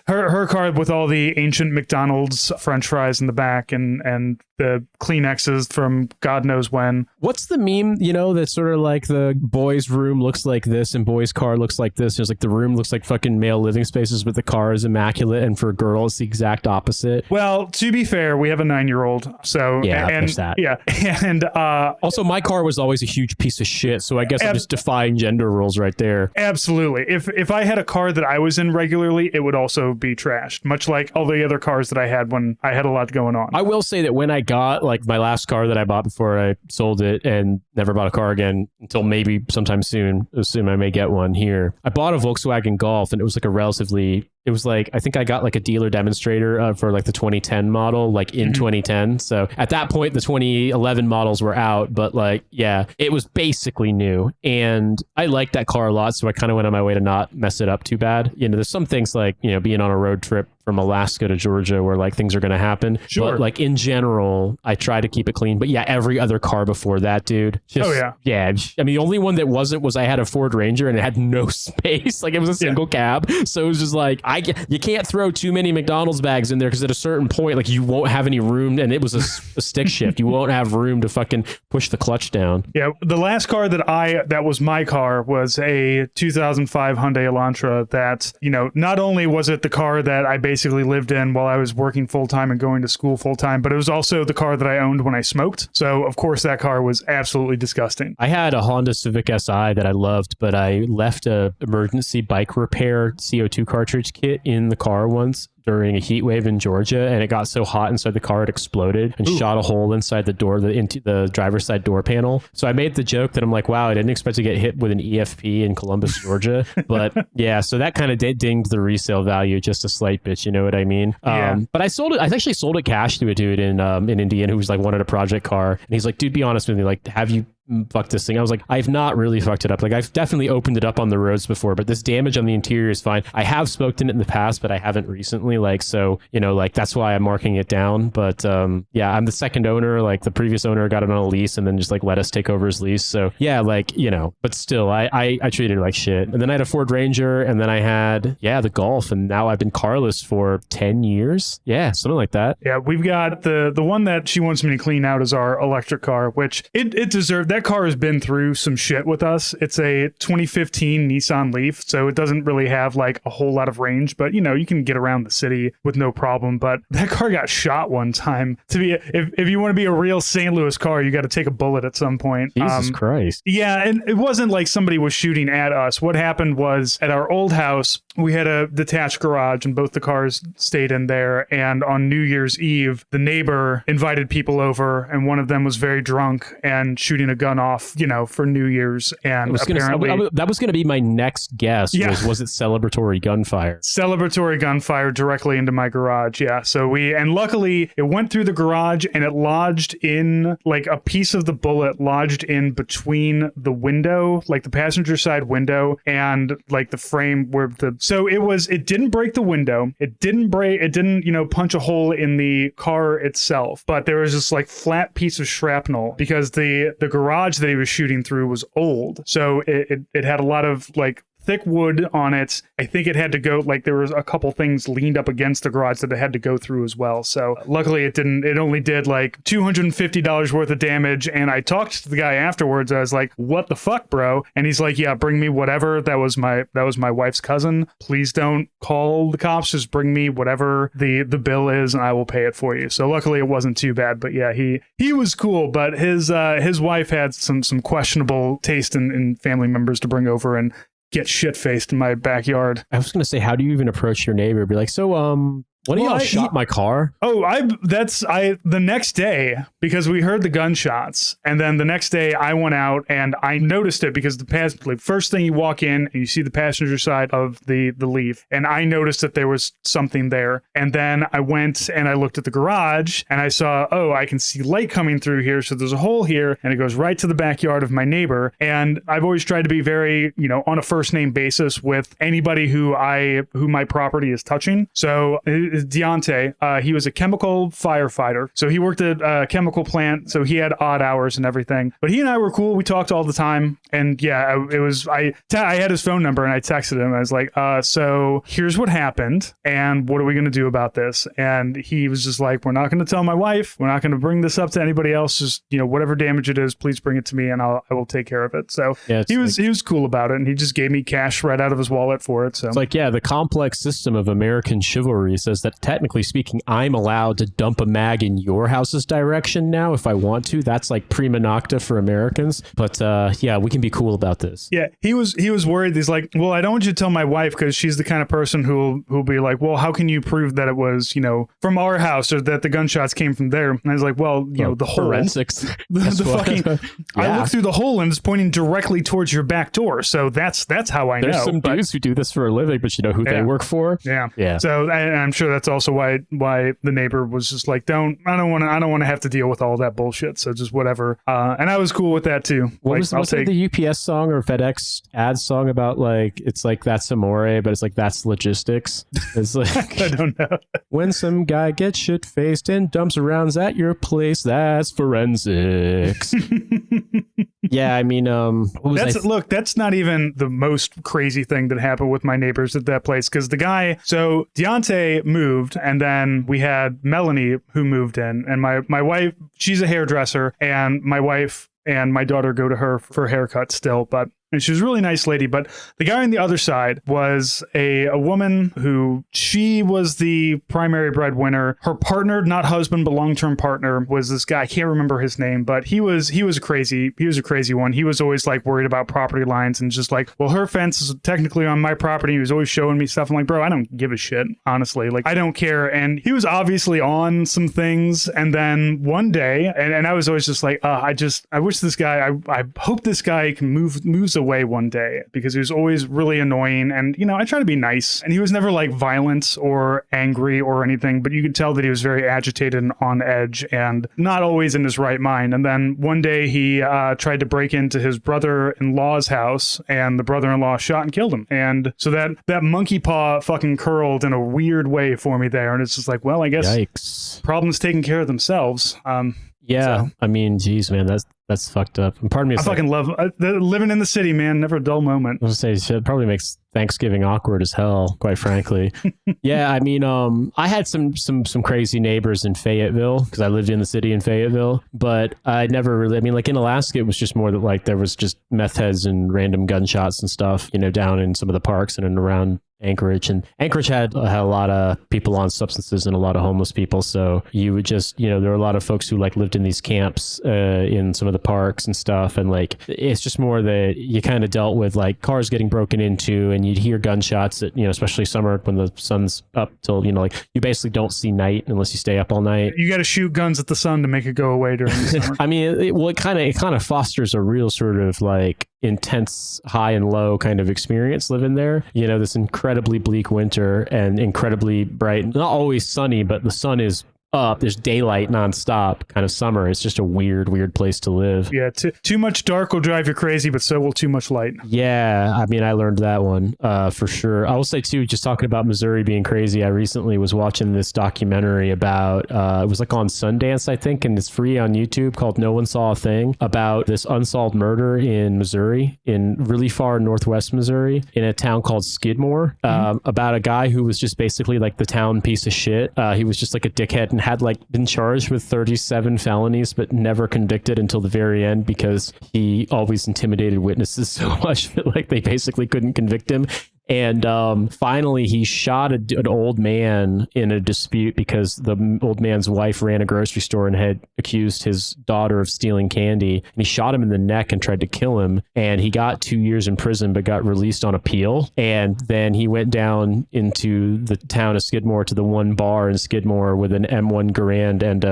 her car with all the ancient McDonald's French fries in the back and the Kleenexes from God knows when. What's the meme, you know, that's sort of like the boy's room looks like this and boy's car looks like this? There's like the room looks like fucking male living spaces, but the car is immaculate, and for a girl it's the exact opposite. Well, to be fair, we have a 9-year-old, so yeah, and there's that. Yeah, and also my car was always a huge piece of shit, so I guess I'm just defying gender rules right there. Absolutely. If I had a car that I was in regularly, it would also be trashed, much like all the other cars that I had when I had a lot going on. I will say that when I got like my last car that I bought before I sold it and never bought a car again until maybe sometime soon, assume I may get one here, I bought a Volkswagen Golf, and it was like it was like, I think I got like a dealer demonstrator for like the 2010 model, like in 2010. So at that point, the 2011 models were out, but like, yeah, it was basically new. And I liked that car a lot. So I kind of went on my way to not mess it up too bad. You know, there's some things like, you know, being on a road trip from Alaska to Georgia where like things are going to happen. Sure. But like in general, I try to keep it clean. But yeah, every other car before that, dude. Just, yeah. I mean, the only one that wasn't was I had a Ford Ranger and it had no space. Like it was a single cab. So it was just like, you can't throw too many McDonald's bags in there because at a certain point, like you won't have any room, and it was a stick shift. You won't have room to fucking push the clutch down. Yeah, the last car that was my car was a 2005 Hyundai Elantra that, you know, not only was it the car that I basically lived in while I was working full-time and going to school full-time, but it was also the car that I owned when I smoked. So, of course, that car was absolutely disgusting. I had a Honda Civic Si that I loved, but I left a emergency bike repair CO2 cartridge kit in the car once during a heat wave in Georgia, and it got so hot inside the car it exploded and shot a hole inside the door, into the driver's side door panel. So I made the joke that I'm like, wow, I didn't expect to get hit with an EFP in Columbus, Georgia. But yeah, so that kind of dinged the resale value just a slight bit, you know what I mean? Yeah. But I actually sold it cash to a dude in Indiana who was like wanted a project car, and he's like, dude, be honest with me, like, have you fuck this thing? I was like, I've not really fucked it up. Like, I've definitely opened it up on the roads before, but this damage on the interior is fine. I have smoked in it in the past, but I haven't recently. Like, so, you know, like that's why I'm marking it down. But yeah, I'm the second owner. Like the previous owner got it on a lease and then just like let us take over his lease. So yeah, like, you know, but still, I treated it like shit. And then I had a Ford Ranger, and then I had, the Golf, and now I've been carless for 10 years. Yeah, something like that. Yeah, we've got the one that she wants me to clean out is our electric car, which it deserved. That car has been through some shit with us. It's a 2015 Nissan Leaf, so it doesn't really have like a whole lot of range, but you know, you can get around the city with no problem. But that car got shot one time. If you want to be a real St. Louis car, you got to take a bullet at some point. Jesus Christ. Yeah, and it wasn't like somebody was shooting at us. What happened was at our old house, we had a detached garage and both the cars stayed in there. And on New Year's Eve, the neighbor invited people over, and one of them was very drunk and shooting a gun off, you know, for New Year's. And apparently that was going to be my next guess. Yeah. Was it celebratory gunfire? Celebratory gunfire directly into my garage. Yeah. So luckily it went through the garage and it lodged in, like, a piece of the bullet lodged in between the window, like the passenger side window, and like the frame where the So it didn't break the window. It didn't, punch a hole in the car itself, but there was this like flat piece of shrapnel because the garage that he was shooting through was old. So it had a lot of like thick wood on it. I think it had to go, like there was a couple things leaned up against the garage that it had to go through as well. So luckily it only did like $250 worth of damage. And I talked to the guy afterwards. I was like, what the fuck, bro? And he's like, yeah, bring me whatever. That was my wife's cousin. Please don't call the cops. Just bring me whatever the bill is and I will pay it for you. So luckily it wasn't too bad, but yeah, he was cool, but his wife had some questionable taste in family members to bring over and get shit-faced in my backyard. I was going to say, how do you even approach your neighbor? Be like, so, what do y'all shot my car? Oh, the next day, because we heard the gunshots, and then the next day I went out and I noticed it because first thing you walk in and you see the passenger side of the Leaf, and I noticed that there was something there. And then I went and I looked at the garage and I saw, oh, I can see light coming through here. So there's a hole here and it goes right to the backyard of my neighbor. And I've always tried to be very, on a first name basis with anybody who my property is touching. So Deontay, he was a chemical firefighter. So he worked at a chemical plant. So he had odd hours and everything. But he and I were cool. We talked all the time. And yeah, I had his phone number and I texted him. I was like, so here's what happened. And what are we going to do about this? And he was just like, we're not going to tell my wife. We're not going to bring this up to anybody else. Just, whatever damage it is, please bring it to me and I will take care of it. So yeah, he was cool about it. And he just gave me cash right out of his wallet for it. So it's like, yeah, the complex system of American chivalry says that technically speaking, I'm allowed to dump a mag in your house's direction now if I want to. That's like prima nocta for Americans. But yeah, we can be cool about this. Yeah, he was worried. He's like, well, I don't want you to tell my wife because she's the kind of person who'll be like, well, how can you prove that it was, from our house or that the gunshots came from there? And I was like, well, the hole. Forensics. I looked through the hole and it's pointing directly towards your back door. So that's how I know. There's some dudes who do this for a living, but you know who they work for? Yeah. Yeah. So I'm sure that's also why the neighbor was just like, I don't want to have to deal with all that bullshit. So just whatever. And I was cool with that too. What's the UPS song or FedEx ad song about like, it's like that's amore, but it's like that's logistics. It's like, I don't know. When some guy gets shit faced and dumps rounds at your place, that's forensics. Yeah, I mean, that's not even the most crazy thing that happened with my neighbors at that place because so Deontay moved and then we had Melanie who moved in and my wife, she's a hairdresser and my wife and my daughter go to her for haircuts still, and she was a really nice lady. But the guy on the other side was a woman who she was the primary breadwinner. Her partner, not husband, but long-term partner, was this guy. I can't remember his name, but he was a crazy one. He was always like worried about property lines and just like, well, her fence is technically on my property. He was always showing me stuff. I'm like, bro, I don't give a shit, honestly. Like, I don't care. And he was obviously on some things. And then one day, and I was always just like, I wish this guy, I hope this guy can moves away one day because he was always really annoying. And, I try to be nice. And he was never like violent or angry or anything, but you could tell that he was very agitated and on edge and not always in his right mind. And then one day he tried to break into his brother-in-law's house and the brother-in-law shot and killed him. And so that monkey paw fucking curled in a weird way for me there. And it's just like, well, I guess Yikes. Problems taking care of themselves. Yeah. So. I mean, geez, man, that's fucked up. And part of me is fucking love living in the city, man. Never a dull moment. I was gonna say, it probably makes Thanksgiving awkward as hell, quite frankly. Yeah, I mean, I had some crazy neighbors in Fayetteville because I lived in the city in Fayetteville, but I never really, I mean, like in Alaska, it was just more that like there was just meth heads and random gunshots and stuff, down in some of the parks and around Anchorage. And Anchorage had a lot of people on substances and a lot of homeless people. So you would just, there were a lot of folks who like lived in these camps in some of the parks and stuff. And like, it's just more that you kind of dealt with like cars getting broken into and you'd hear gunshots at, especially summer when the sun's up till, like you basically don't see night unless you stay up all night. You got to shoot guns at the sun to make it go away during the summer. I mean, it kind of fosters a real sort of like intense high and low kind of experience living there. This incredibly bleak winter and incredibly bright, not always sunny, but the sun is up. There's daylight nonstop, kind of summer. It's just a weird place to live. Yeah, too much dark will drive you crazy, but so will too much light. Yeah, I mean, I learned that one for sure. I will say too, just talking about Missouri being crazy, I recently was watching this documentary about, it was like on Sundance, I think, and it's free on YouTube, called No One Saw a Thing, about this unsolved murder in Missouri, in really far northwest Missouri, in a town called Skidmore, about a guy who was just basically like the town piece of shit. He was just like a dickhead and had like been charged with 37 felonies, but never convicted until the very end because he always intimidated witnesses so much that like they basically couldn't convict him. And finally, he shot an old man in a dispute because the old man's wife ran a grocery store and had accused his daughter of stealing candy. And he shot him in the neck and tried to kill him. And he got 2 years in prison, but got released on appeal. And then he went down into the town of Skidmore to the one bar in Skidmore with an M1 Garand and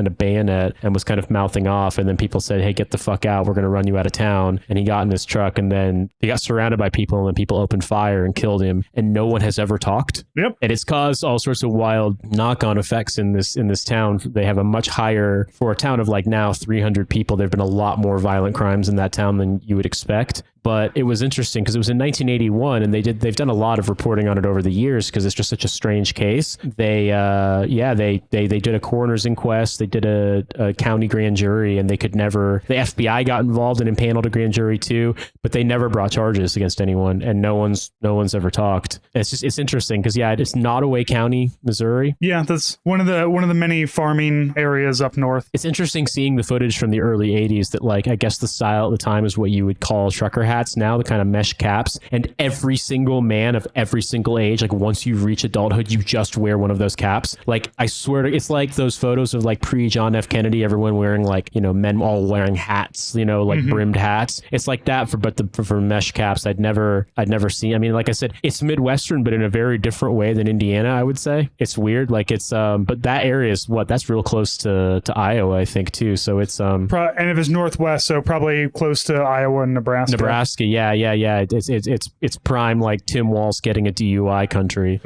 a bayonet and was kind of mouthing off. And then people said, hey, get the fuck out. We're going to run you out of town. And he got in his truck, and then he got surrounded by people, and then people opened fire and killed him, and no one has ever talked. Yep. And it's caused all sorts of wild knock-on effects in this town. They have a much higher, for a town of like now 300 people, there've been a lot more violent crimes in that town than you would expect. But it was interesting because it was in 1981, and they've done a lot of reporting on it over the years because it's just such a strange case. They did a coroner's inquest, they did a county grand jury, and they could never. The FBI got involved and impaneled a grand jury too, but they never brought charges against anyone, and no one's ever talked. And it's interesting because it's Nottoway County, Missouri. Yeah, that's one of the many farming areas up north. It's interesting seeing the footage from the early 80s that, like, I guess the style at the time is what you would call trucker hats now, the kind of mesh caps, and every single man of every single age, like once you reach adulthood, you just wear one of those caps. Like, I swear to, it's like those photos of like pre-John F. Kennedy, everyone wearing like, men all wearing hats, like brimmed hats. It's like that for mesh caps. I'd never seen. I mean, like I said, it's Midwestern, but in a very different way than Indiana, I would say. It's weird. Like it's, but that area is that's real close to Iowa, I think too. So it's, and if it's Northwest, so probably close to Iowa and Nebraska. Yeah. It's prime, like Tim Walz getting a DUI country.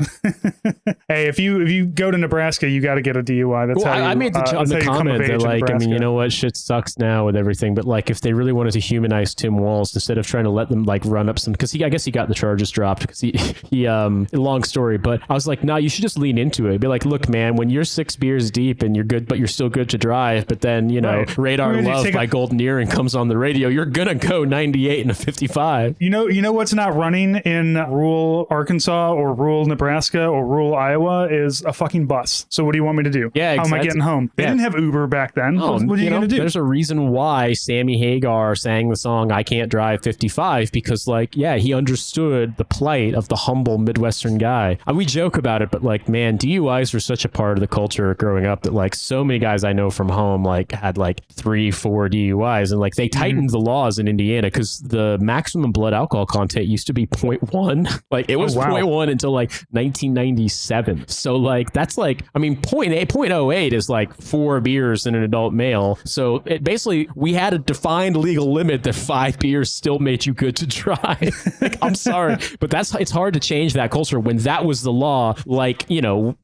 Hey, if you go to Nebraska, you got to get a DUI. That's how I made the comment that, like, I mean, you know what, shit sucks now with everything, but like if they really wanted to humanize Tim Walz, instead of trying to let them like run up some, because I guess he got the charges dropped because he long story, but I was like, nah, you should just lean into it. Be like, look, man, when you're 6 beers deep and you're good, but you're still good to drive, but then right. Radar Love by Golden Earring comes on the radio, you're gonna go 98 and a 55. You know what's not running in rural Arkansas or rural Nebraska or rural Iowa is a fucking bus. So what do you want me to do? Yeah, exactly. How am I getting home? They didn't have Uber back then. What are you going to do? There's a reason why Sammy Hagar sang the song I Can't Drive 55, because he understood the plight of the humble Midwestern guy. We joke about it, but like, man, DUIs were such a part of the culture growing up that like so many guys I know from home like had like 3-4 DUIs, and like they tightened the laws in Indiana because the maximum blood alcohol content used to be 0.1. Like it was 0.1 until like 1997. So like that's like, I mean, 0.08 is like 4 beers in an adult male. So it basically, we had a defined legal limit that 5 beers still made you good to drive. Like, I'm sorry, but it's hard to change that culture when that was the law. Like,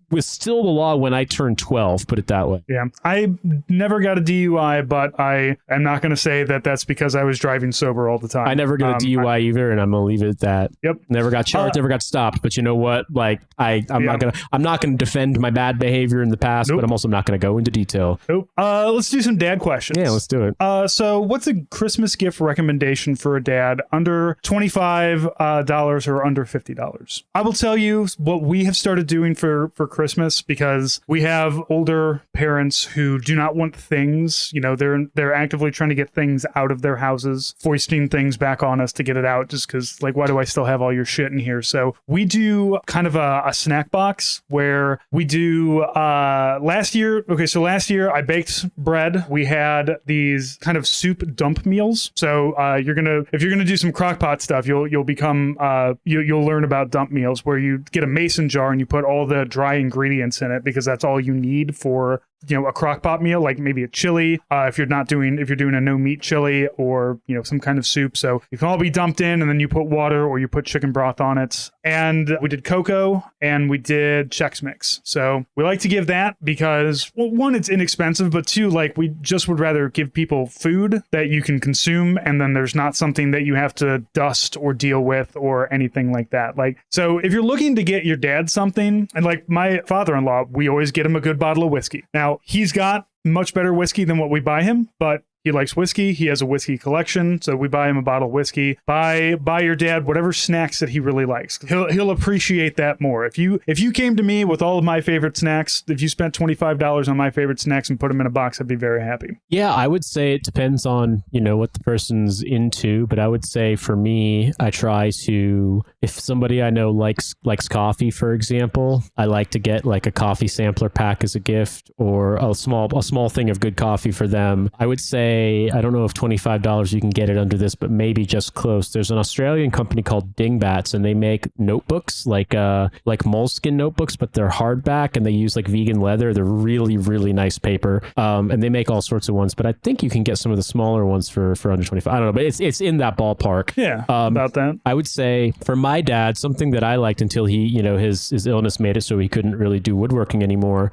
was still the law when I turned 12, put it that way. Yeah. I never got a DUI, but I am not going to say that that's because I was driving sober all the time. I never got a DUI either, and I'm going to leave it at that. Yep. Never got charged, never got stopped. But you know what? Like, I'm not going to defend my bad behavior in the past, but I'm also not going to go into detail. Nope. Let's do some dad questions. Yeah, let's do it. So what's a Christmas gift recommendation for a dad under $25 or under $50? I will tell you what we have started doing for Christmas, because we have older parents who do not want things. They're actively trying to get things out of their houses, foisting things back on us to get it out, just because, like, why do I still have all your shit in here? So we do kind of a snack box where we do last year I baked bread. We had these kind of soup dump meals. So if you're gonna do some crock pot stuff, you'll become you'll learn about dump meals, where you get a mason jar and you put all the dry ingredients in it, because that's all you need for a crock pot meal, like maybe a chili, if you're doing a no meat chili, or, some kind of soup. So it can all be dumped in, and then you put water or you put chicken broth on it. And we did cocoa and we did Chex Mix. So we like to give that because, well, one, it's inexpensive, but two, like, we just would rather give people food that you can consume, and then there's not something that you have to dust or deal with or anything like that. Like, so if you're looking to get your dad something, and like my father-in-law, we always get him a good bottle of whiskey. Now, he's got much better whiskey than what we buy him, but he likes whiskey. He has a whiskey collection, so we buy him a bottle of whiskey. Buy your dad whatever snacks that he really likes. He'll appreciate that more. If you came to me with all of my favorite snacks, if you spent $25 on my favorite snacks and put them in a box, I'd be very happy. Yeah, I would say it depends on, what the person's into, but I would say for me, I try to, if somebody I know likes coffee, for example, I like to get like a coffee sampler pack as a gift, or a small thing of good coffee for them. I would say, I don't know if $25 you can get it under this, but maybe just close. There's an Australian company called Dingbats, and they make notebooks like moleskin notebooks, but they're hardback, and they use like vegan leather. They're really, really nice paper. And they make all sorts of ones, but I think you can get some of the smaller ones for under 25. I don't know, but it's in that ballpark. Yeah, about that. I would say for my dad, something that I liked until he, his illness made it so he couldn't really do woodworking anymore.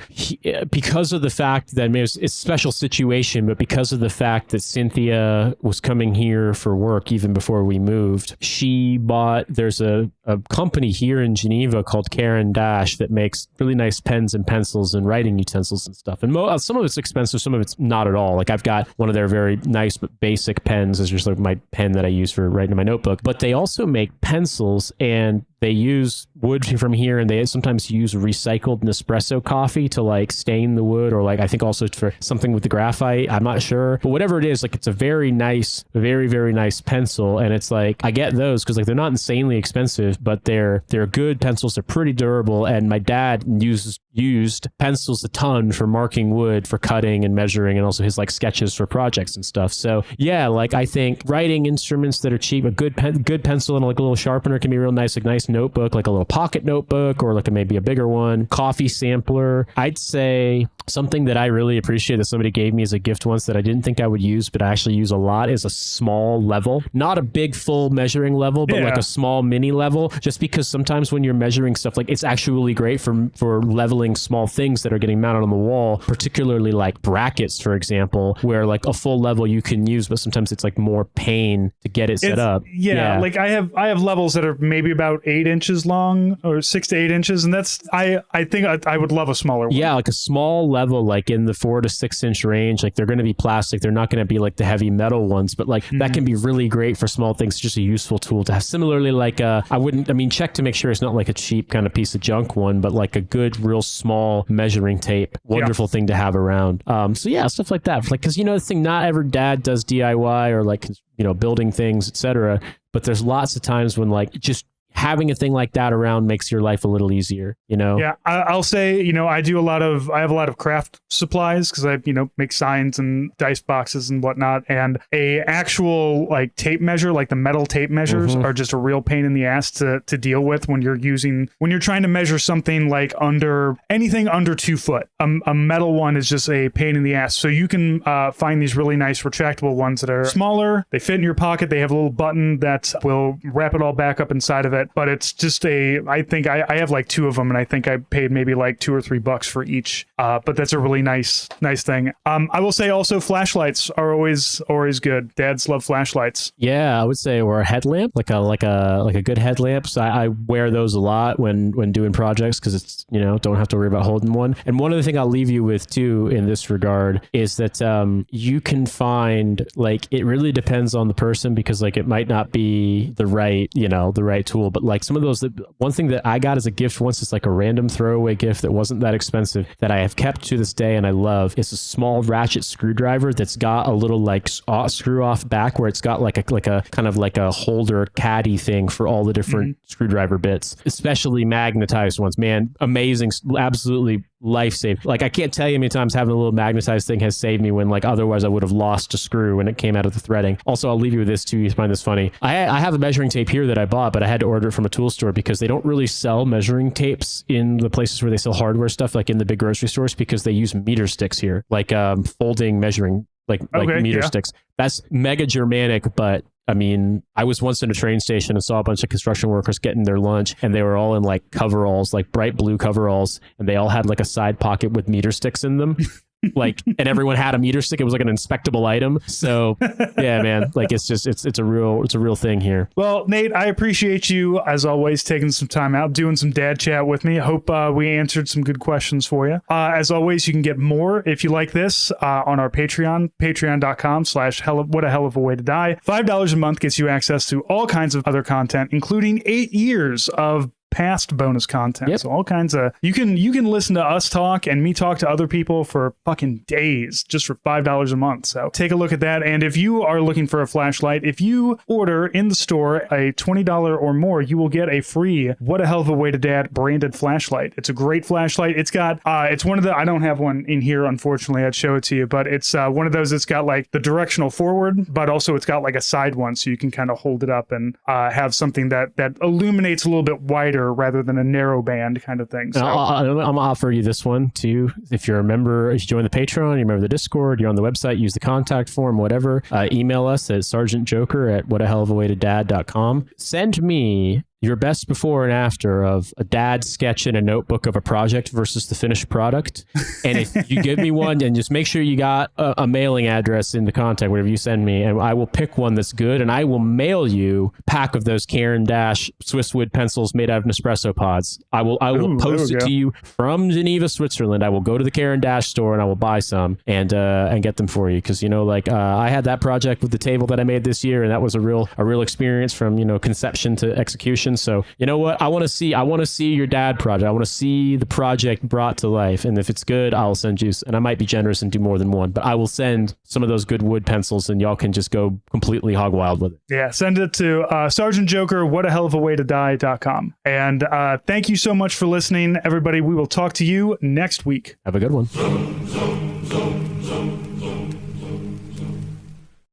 Because of the fact that, I mean, it's a special situation, but because of the fact that Cynthia was coming here for work even before we moved, there's a company here in Geneva called Karen Dash that makes really nice pens and pencils and writing utensils and stuff. And some of it's expensive, some of it's not at all. Like, I've got one of their very nice but basic pens. It's just like my pen that I use for writing in my notebook. But they also make pencils, and they use wood from here, and they sometimes use recycled Nespresso coffee to like stain the wood, or like I think also for something with the graphite. I'm not sure, but whatever it is, like, it's a very nice, very, very nice pencil. And it's like, I get those because like they're not insanely expensive, but they're good pencils. They're pretty durable. And my dad used pencils a ton for marking wood, for cutting and measuring, and also his like sketches for projects and stuff. So yeah, like, I think writing instruments that are cheap, a good pencil and like a little sharpener can be real nice. Like, nice notebook, like a little pocket notebook, or like maybe a bigger one. Coffee sampler. I'd say something that I really appreciate that somebody gave me as a gift once that I didn't think I would use, but I actually use a lot, is a small level. Not a big full measuring level, but like a small mini level, just because sometimes when you're measuring stuff, like, it's actually really great for leveling small things that are getting mounted on the wall, particularly like brackets, for example, where like a full level you can use, but sometimes it's like more pain to get it set up. Yeah, like I have levels that are maybe about 8 inches long, or 6 to 8 inches, and that's I think I would love a smaller one. Yeah, like a small level, like in the 4 to 6 inch range. Like, they're going to be plastic. They're not going to be like the heavy metal ones, but like that can be really great for small things. Just a useful tool to have. Similarly, like check to make sure it's not like a cheap kind of piece of junk one, but like a good, real small measuring tape. Wonderful thing to have around. So yeah, stuff like that. Like, because the thing, not every dad does DIY or like building things, etc. But there's lots of times when like just having a thing like that around makes your life a little easier, Yeah, I'll say, I have a lot of craft supplies because I, make signs and dice boxes and whatnot. And a actual like tape measure, like the metal tape measures, are just a real pain in the ass to deal with when you're trying to measure something like anything under 2 foot. A metal one is just a pain in the ass. So you can find these really nice retractable ones that are smaller. They fit in your pocket. They have a little button that will wrap it all back up inside of it. But it's just I think I have like 2 of them, and I think I paid maybe like $2 or $3 for each. But that's a really nice thing. I will say also flashlights are always good. Dads love flashlights. Yeah, I would say, or a headlamp, like a good headlamp. So I wear those a lot when doing projects, because it's don't have to worry about holding one. And one other thing I'll leave you with too in this regard is that you can find, like, it really depends on the person, because like it might not be the right tool. But like some of those, one thing that I got as a gift once is like a random throwaway gift that wasn't that expensive that I have kept to this day and I love. It's a small ratchet screwdriver that's got a little like screw off back where it's got like a kind of like a holder caddy thing for all the different screwdriver bits, especially magnetized ones. Man, amazing. Absolutely life-saving. Like, I can't tell you how many times having a little magnetized thing has saved me when, like, otherwise I would have lost a screw when it came out of the threading. Also, I'll leave you with this too. You find this funny. I have a measuring tape here that I bought, but I had to order it from a tool store because they don't really sell measuring tapes in the places where they sell hardware stuff, like in the big grocery stores, because they use meter sticks here, like folding measuring, like meter sticks. That's mega Germanic, but I mean, I was once in a train station and saw a bunch of construction workers getting their lunch, and they were all in like coveralls, like bright blue coveralls, and they all had like a side pocket with meter sticks in them. Like, and everyone had a meter stick. It was like an inspectable item. So yeah, man, like it's a real thing here. Well, Nate, I appreciate you as always taking some time out, doing some dad chat with me. I hope we answered some good questions for you. As always, you can get more if you like this on our Patreon, patreon.com/what a hell of a way to die. $5 a month gets you access to all kinds of other content, including 8 years of past bonus content. Yep. So all kinds of you can listen to us talk and me talk to other people for fucking days just for $5 a month. So take a look at that. And if you are looking for a flashlight, if you order in the store a $20 or more, you will get a free What a Hell of a Way to Dad branded flashlight. It's a great flashlight. It's got it's one of the, I don't have one in here unfortunately, I'd show it to you, but it's one of those that's got like the directional forward, but also it's got like a side one, so you can kind of hold it up and have something that illuminates a little bit wider rather than a narrow band kind of thing. So I'm gonna offer you this one too. If you're a member, if you join the Patreon, you're a member of the Discord, you're on the website, use the contact form, whatever. Email us at sergeantjoker@whatahellofawaydad.com. Send me your best before and after of a dad sketch in a notebook of a project versus the finished product. And if you give me one, and just make sure you got a mailing address in the contact, whatever you send me, and I will pick one that's good, and I will mail you a pack of those Caran Dash Swiss wood pencils made out of Nespresso pods. I will post it to you from Geneva, Switzerland. I will go to the Caran Dash store and I will buy some and get them for you. Because, you know, like I had that project with the table that I made this year, and that was a real experience from, you know, conception to execution. So you know what? I want to see your dad project. I want to see the project brought to life. And if it's good, I'll send you, and I might be generous and do more than one, but I will send some of those good wood pencils and y'all can just go completely hog wild with it. Yeah. Send it to Sergeant Joker, whatahellofawaydodie.com. And thank you so much for listening, everybody. We will talk to you next week. Have a good one.